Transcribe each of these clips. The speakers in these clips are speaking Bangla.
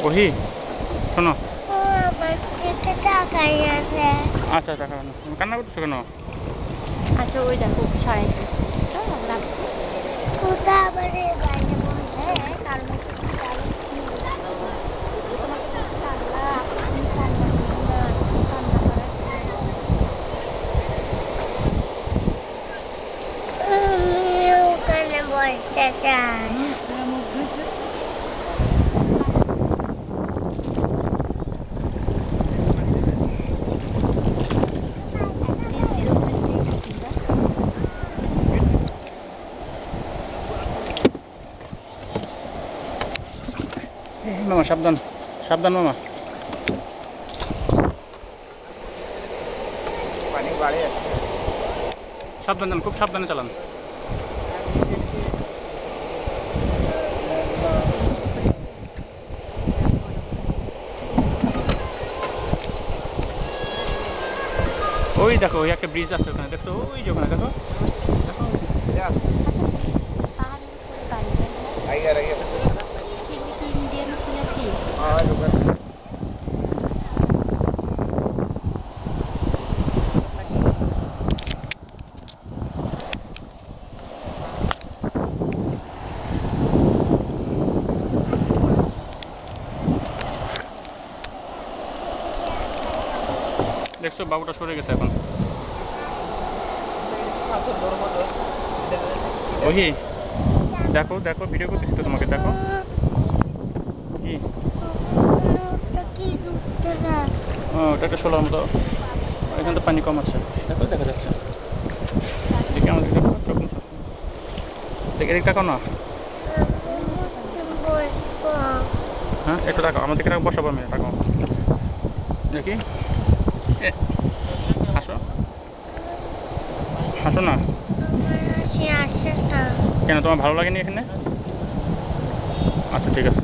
ওহি শোনো। আচ্ছা টাকা তুমি কান্না করতেছো কেন? আচ্ছা ওই দেখো ওকে সরাইতেছি বসতে চাই। মামা সাবধান সাবধান মামা। সাবধান খুব সাবধানে চালান। ওই দেখো ওই একটা ব্রিজ আছে ওখানে দেখো, ওই যে ওখানে দেখো দেখছো বাবুটা সরে গেছে এখন। ওই দেখো দেখো ভিডিও করতেছি তো তোমাকে, দেখো কি ওটা একটা শোলার মতো, এখানে তো পানি কম আছে দেখো, দেখা যাচ্ছে। দেখি আমাদের দেখো চোখ মুছো, দেখে এদিক তাকাও না। হ্যাঁ একটু তাকাও আমাদের দিকে, বসাবো আমি, তাকাও দেখি। হাসো হাসো না। কেন তোমার ভালো লাগেনি এখানে? আচ্ছা ঠিক আছে।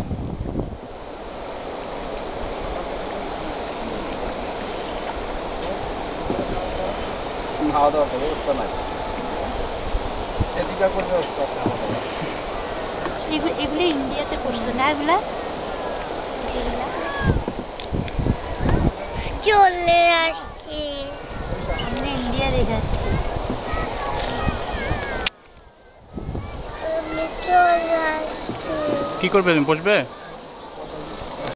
খাওয়া দাওয়ার ব্যবস্থা নাই, এদিকে কোনো ব্যবস্থা আছে আমাদের? এগুলো ইন্ডিয়াতে পড়ছে না, এগুলা চলে আসছি, আমরা ইন্ডিয়া দেখে আসছি। আমি চলে আসছি। কি করবে তুমি, বসবে?